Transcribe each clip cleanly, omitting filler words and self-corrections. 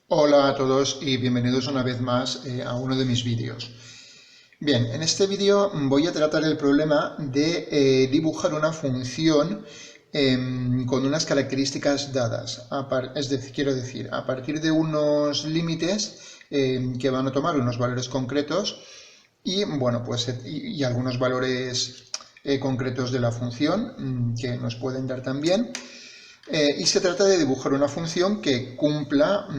Hola a todos y bienvenidos una vez más a uno de mis vídeos. Bien, en este vídeo voy a tratar el problema de dibujar una función con unas características dadas. Es decir, quiero decir, a partir de unos límites que van a tomar unos valores concretos y, bueno, pues, y algunos valores concretos de la función que nos pueden dar también. Y se trata de dibujar una función que cumpla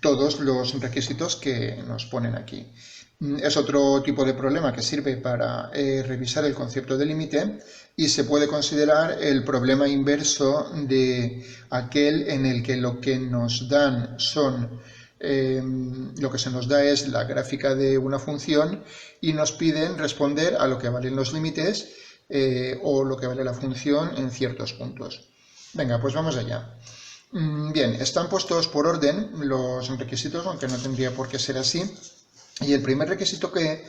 todos los requisitos que nos ponen aquí. Es otro tipo de problema que sirve para revisar el concepto de límite y se puede considerar el problema inverso de aquel en el que lo que nos dan son lo que se nos da es la gráfica de una función y nos piden responder a lo que valen los límites o lo que vale la función en ciertos puntos. Venga, pues vamos allá. Bien, están puestos por orden los requisitos, aunque no tendría por qué ser así. Y el primer requisito que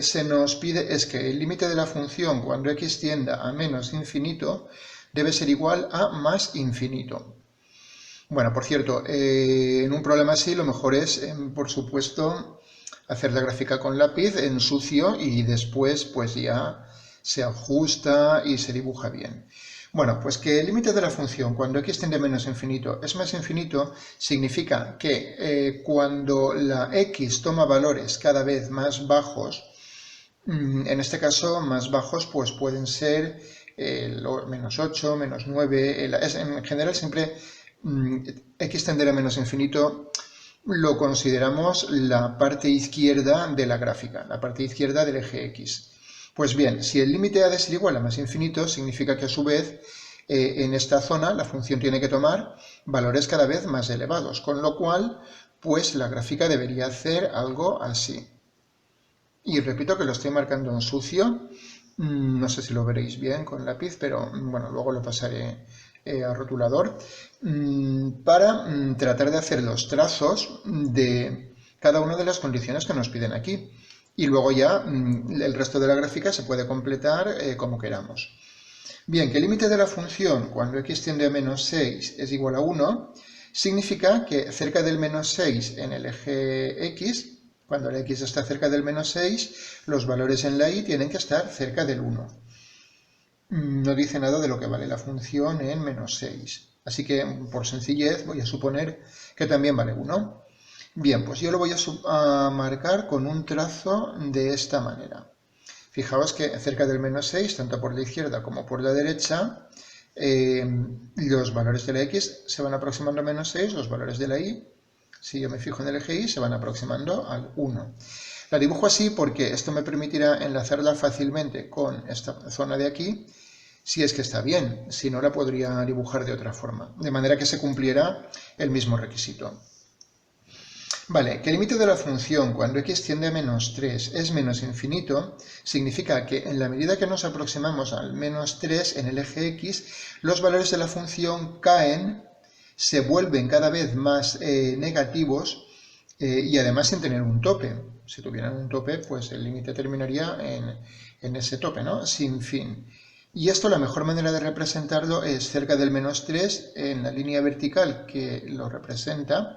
se nos pide es que el límite de la función cuando x tienda a menos infinito debe ser igual a más infinito. Bueno, por cierto, en un problema así lo mejor es, por supuesto, hacer la gráfica con lápiz en sucio y después pues ya se ajusta y se dibuja bien. Bueno, pues que el límite de la función cuando x tiende a menos infinito es más infinito significa que cuando la x toma valores cada vez más bajos, en este caso más bajos pues pueden ser menos 8, menos 9, en general siempre x tender a menos infinito lo consideramos la parte izquierda de la gráfica, la parte izquierda del eje x. Pues bien, si el límite ha de ser igual a más infinito, significa que a su vez en esta zona la función tiene que tomar valores cada vez más elevados, con lo cual pues la gráfica debería hacer algo así. Y repito que lo estoy marcando en sucio, no sé si lo veréis bien con lápiz, pero bueno, luego lo pasaré a rotulador, para tratar de hacer los trazos de cada una de las condiciones que nos piden aquí. Y luego ya el resto de la gráfica se puede completar como queramos. Bien, que el límite de la función cuando x tiende a menos 6 es igual a 1, significa que cerca del menos 6 en el eje x, cuando la x está cerca del menos 6, los valores en la y tienen que estar cerca del 1. No dice nada de lo que vale la función en menos 6. Así que, por sencillez, voy a suponer que también vale 1. Bien, pues yo lo voy a marcar con un trazo de esta manera. Fijaos que cerca del menos 6, tanto por la izquierda como por la derecha, los valores de la x se van aproximando a menos 6, los valores de la y, si yo me fijo en el eje y, se van aproximando al 1. La dibujo así porque esto me permitirá enlazarla fácilmente con esta zona de aquí, si es que está bien, si no la podría dibujar de otra forma, de manera que se cumpliera el mismo requisito. Vale, que el límite de la función cuando x tiende a menos 3 es menos infinito, significa que en la medida que nos aproximamos al menos 3 en el eje x, los valores de la función caen, se vuelven cada vez más negativos y además sin tener un tope. Si tuvieran un tope, pues el límite terminaría en ese tope, ¿no? Sin fin. Y esto la mejor manera de representarlo es cerca del menos 3 en la línea vertical que lo representa,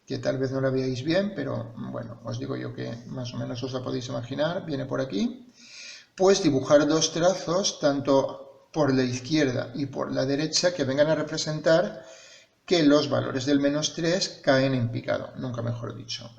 que tal vez no la veáis bien, pero bueno, os digo yo que más o menos os la podéis imaginar, viene por aquí. Pues dibujar dos trazos, tanto por la izquierda y por la derecha, que vengan a representar que los valores del menos 3 caen en picado, nunca mejor dicho.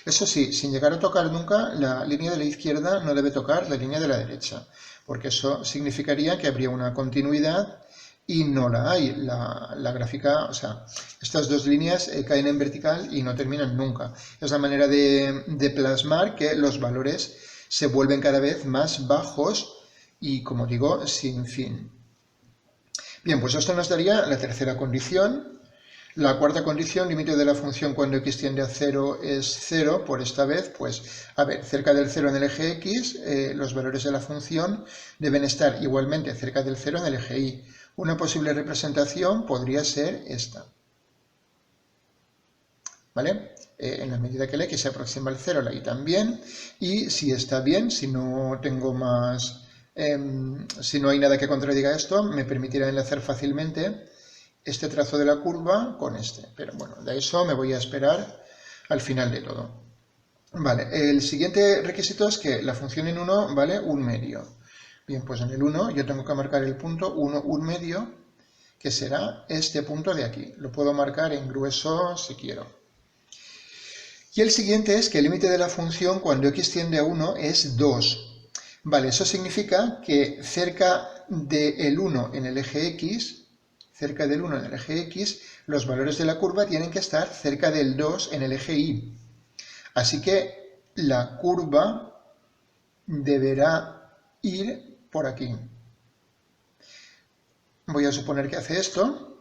Eso sí, sin llegar a tocar nunca, la línea de la izquierda no debe tocar la línea de la derecha, porque eso significaría que habría una continuidad y no la hay. La gráfica, o sea, estas dos líneas caen en vertical y no terminan nunca. Es la manera de plasmar que los valores se vuelven cada vez más bajos y, como digo, sin fin. Bien, pues esto nos daría la tercera condición. La cuarta condición, límite de la función cuando x tiende a 0 es 0, por esta vez, pues, a ver, cerca del 0 en el eje x, los valores de la función deben estar igualmente cerca del 0 en el eje y. Una posible representación podría ser esta. ¿Vale? En la medida que el x se aproxima al 0, la y también, y si está bien, si no tengo más, si no hay nada que contradiga esto, me permitirá enlazar fácilmente este trazo de la curva con este. Pero bueno, de eso me voy a esperar al final de todo. Vale, el siguiente requisito es que la función en 1 vale 1/2. Bien, pues en el 1 yo tengo que marcar el punto 1, 1/2, que será este punto de aquí. Lo puedo marcar en grueso si quiero. Y el siguiente es que el límite de la función cuando x tiende a 1 es 2. Vale, eso significa que cerca del 1 en el eje x, los valores de la curva tienen que estar cerca del 2 en el eje y. Así que la curva deberá ir por aquí. Voy a suponer que hace esto.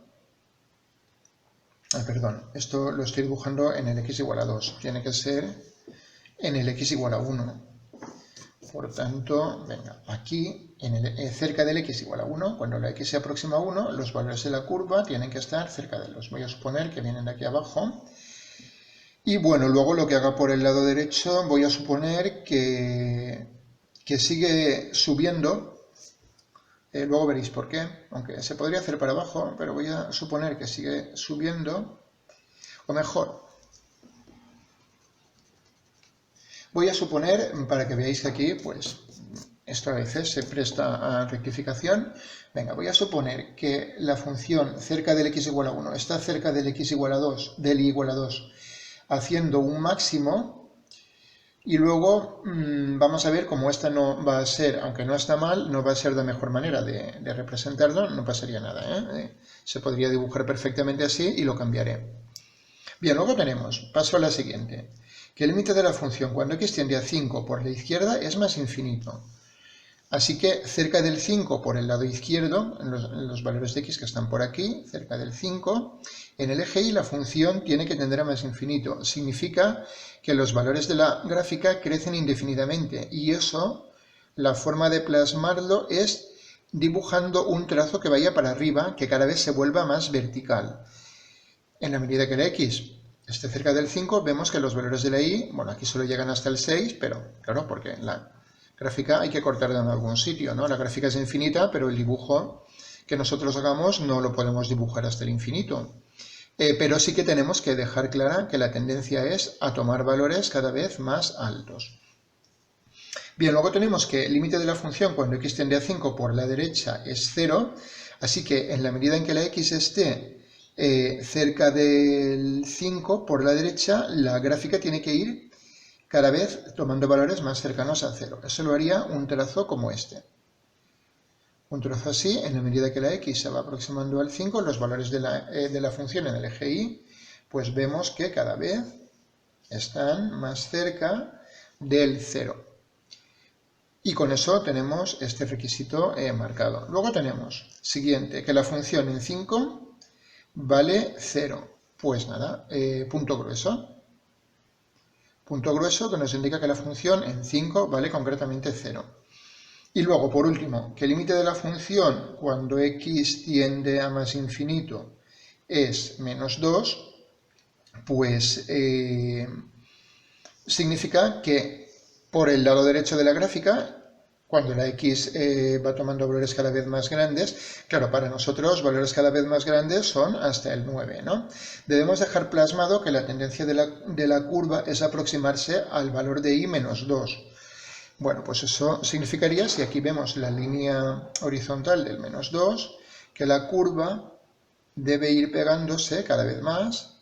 Perdón, esto lo estoy dibujando en el x igual a 2. Tiene que ser en el x igual a 1. Por tanto, venga, aquí, cerca del x igual a 1, cuando la x se aproxima a 1, los valores de la curva tienen que estar cerca de los. Voy a suponer que vienen de aquí abajo. Y bueno, luego lo que haga por el lado derecho, voy a suponer que sigue subiendo. Luego veréis por qué, aunque se podría hacer para abajo, pero voy a suponer que sigue subiendo, o mejor, voy a suponer, para que veáis que aquí, pues, esto a veces se presta a rectificación. Venga, voy a suponer que la función cerca del x igual a 1 está cerca del x igual a 2, del y igual a 2, haciendo un máximo. Y luego vamos a ver cómo esta no va a ser, aunque no está mal, no va a ser la mejor manera de representarlo, no pasaría nada, ¿eh? Se podría dibujar perfectamente así y lo cambiaré. Bien, luego tenemos, paso a la siguiente, que el límite de la función cuando x tiende a 5 por la izquierda es más infinito. Así que cerca del 5 por el lado izquierdo, en los valores de x que están por aquí, cerca del 5, en el eje y la función tiene que tender a más infinito. Significa que los valores de la gráfica crecen indefinidamente y eso, la forma de plasmarlo es dibujando un trazo que vaya para arriba, que cada vez se vuelva más vertical. En la medida que la x esté cerca del 5, vemos que los valores de la y, bueno, aquí solo llegan hasta el 6, pero claro, porque la gráfica hay que cortarla en algún sitio, ¿no? La gráfica es infinita, pero el dibujo que nosotros hagamos no lo podemos dibujar hasta el infinito. Pero sí que tenemos que dejar clara que la tendencia es a tomar valores cada vez más altos. Bien, luego tenemos que el límite de la función cuando x tiende a 5 por la derecha es 0, así que en la medida en que la x esté cerca del 5 por la derecha, la gráfica tiene que ir cada vez tomando valores más cercanos a 0. Eso lo haría un trazo como este. Un trazo así, en la medida que la x se va aproximando al 5, los valores de la función en el eje y, pues vemos que cada vez están más cerca del 0. Y con eso tenemos este requisito marcado. Luego tenemos, siguiente, que la función en 5 vale 0. Pues nada, punto grueso. Punto grueso que nos indica que la función en 5 vale concretamente 0. Y luego, por último, que el límite de la función cuando x tiende a más infinito es menos 2, pues significa que por el lado derecho de la gráfica, cuando la x va tomando valores cada vez más grandes, claro, para nosotros valores cada vez más grandes son hasta el 9, ¿no? Debemos dejar plasmado que la tendencia de la curva es aproximarse al valor de y menos 2. Bueno, pues eso significaría, si aquí vemos la línea horizontal del menos 2, que la curva debe ir pegándose cada vez más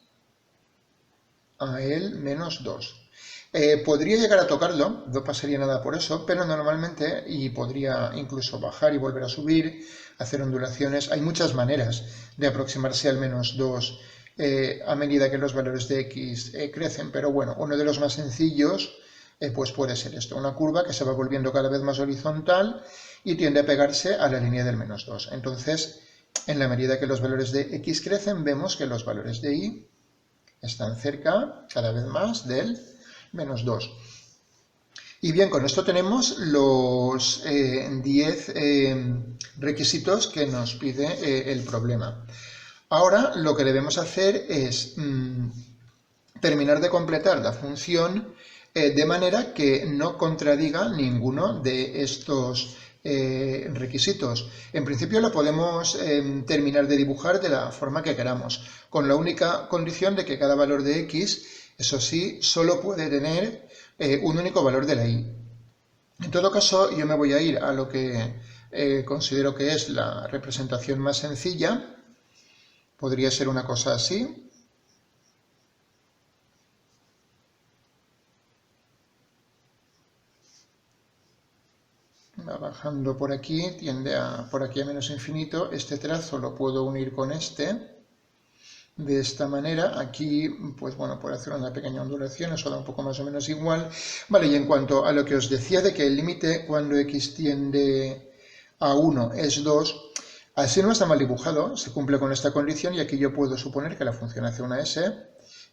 a el menos 2. Podría llegar a tocarlo, no pasaría nada por eso, pero normalmente, y podría incluso bajar y volver a subir, hacer ondulaciones, hay muchas maneras de aproximarse al menos 2 a medida que los valores de x crecen, pero bueno, uno de los más sencillos pues puede ser esto, una curva que se va volviendo cada vez más horizontal y tiende a pegarse a la línea del menos 2. Entonces, en la medida que los valores de x crecen, vemos que los valores de y están cerca cada vez más del menos 2. Y bien, con esto tenemos los 10 requisitos que nos pide el problema. Ahora lo que debemos hacer es terminar de completar la función de manera que no contradiga ninguno de estos requisitos. En principio lo podemos terminar de dibujar de la forma que queramos, con la única condición de que cada valor de x, eso sí, solo puede tener un único valor de la y. En todo caso, yo me voy a ir a lo que considero que es la representación más sencilla. Podría ser una cosa así. Va bajando por aquí, tiende por aquí a menos infinito. Este trazo lo puedo unir con este. De esta manera, aquí, pues bueno, puedo hacer una pequeña ondulación, eso da un poco más o menos igual. Vale, y en cuanto a lo que os decía de que el límite cuando x tiende a 1 es 2, así no está mal dibujado, se cumple con esta condición y aquí yo puedo suponer que la función hace una s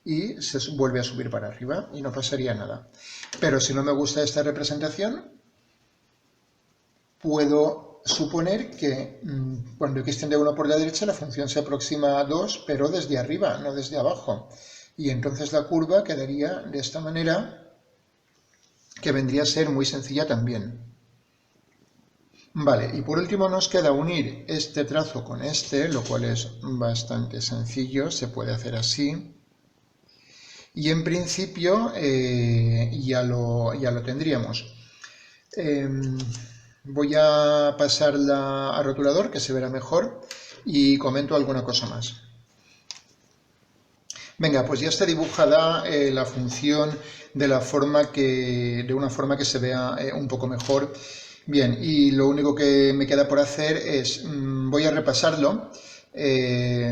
y se vuelve a subir para arriba y no pasaría nada. Pero si no me gusta esta representación, puedo suponer que cuando x tiende a 1 por la derecha la función se aproxima a 2, pero desde arriba, no desde abajo. Y entonces la curva quedaría de esta manera, que vendría a ser muy sencilla también. Vale, y por último nos queda unir este trazo con este, lo cual es bastante sencillo, se puede hacer así. Y en principio ya lo tendríamos. Voy a pasarla a rotulador, que se verá mejor, y comento alguna cosa más. Venga, pues ya está dibujada la función de una forma que se vea un poco mejor. Bien, y lo único que me queda por hacer es, voy a repasarlo,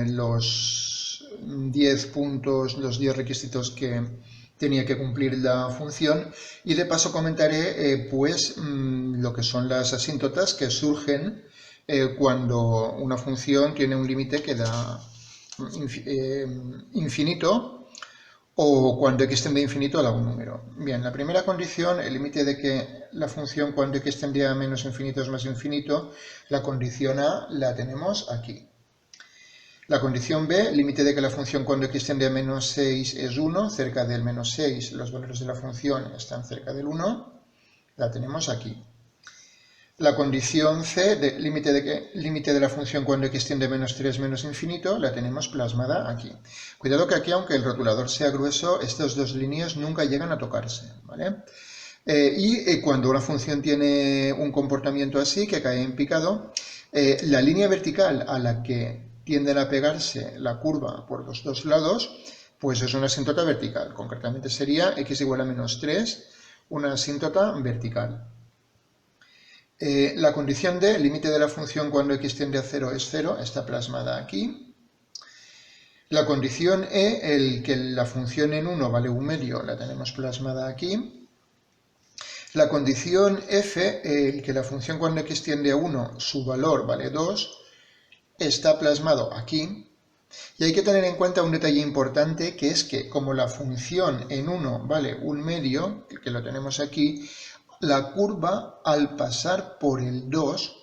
los 10 puntos, los 10 requisitos que tenía que cumplir la función, y de paso comentaré pues lo que son las asíntotas que surgen cuando una función tiene un límite que da infinito o cuando x tiende a infinito a algún número. Bien, la primera condición, el límite de que la función cuando x tiende a menos infinito es más infinito, la condición A la tenemos aquí. La condición B, límite de que la función cuando x tiende a menos 6 es 1, cerca del menos 6 los valores de la función están cerca del 1, la tenemos aquí. La condición C, límite de la función cuando x tiende a menos 3 menos infinito, la tenemos plasmada aquí. Cuidado que aquí, aunque el rotulador sea grueso, estas dos líneas nunca llegan a tocarse, ¿vale? Y cuando una función tiene un comportamiento así, que cae en picado, la línea vertical a la que tienden a pegarse la curva por los dos lados, pues es una asíntota vertical. Concretamente sería x igual a menos 3, una asíntota vertical. La condición D, límite de la función cuando x tiende a 0 es 0, está plasmada aquí. La condición E, el que la función en 1 vale 1/2, la tenemos plasmada aquí. La condición F, el que la función cuando x tiende a 1, su valor vale 2, está plasmado aquí. Y hay que tener en cuenta un detalle importante, que es que como la función en 1 vale 1/2, que lo tenemos aquí, la curva al pasar por el 2,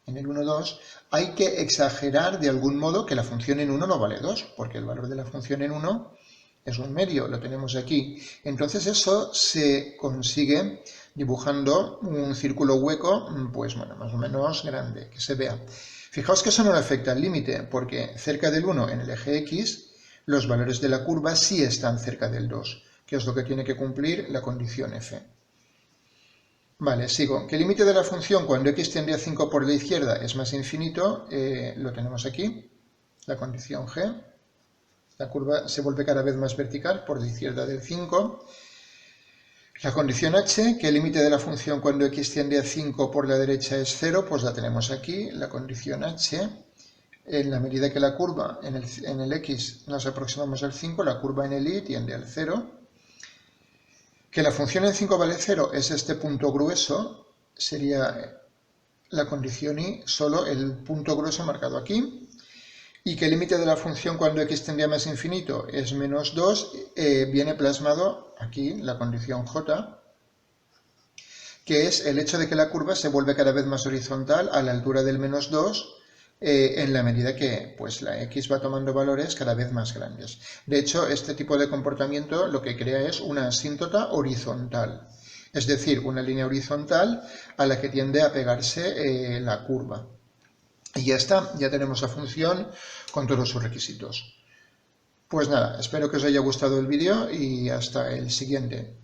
en el 1, 2, hay que exagerar de algún modo que la función en 1 no vale 2, porque el valor de la función en 1 es 1/2, lo tenemos aquí. Entonces eso se consigue dibujando un círculo hueco, pues bueno, más o menos grande, que se vea. Fijaos que eso no afecta al límite, porque cerca del 1 en el eje x, los valores de la curva sí están cerca del 2, que es lo que tiene que cumplir la condición f. Vale, sigo. Que el límite de la función cuando x tiende a 5 por la izquierda es más infinito, lo tenemos aquí, la condición g. La curva se vuelve cada vez más vertical por la izquierda del 5. La condición h, que el límite de la función cuando x tiende a 5 por la derecha es 0, pues la tenemos aquí, la condición h. En la medida que la curva en el x nos aproximamos al 5, la curva en el y tiende al 0. Que la función en 5 vale 0 es este punto grueso, sería la condición y, solo el punto grueso marcado aquí. Y que el límite de la función cuando x tiende a más infinito es menos 2, viene plasmado aquí, la condición j, que es el hecho de que la curva se vuelve cada vez más horizontal a la altura del menos 2, en la medida que pues, la x va tomando valores cada vez más grandes. De hecho, este tipo de comportamiento lo que crea es una asíntota horizontal. es decir, una línea horizontal a la que tiende a pegarse la curva. Y ya está, ya tenemos la función con todos sus requisitos. Pues nada, espero que os haya gustado el vídeo y hasta el siguiente.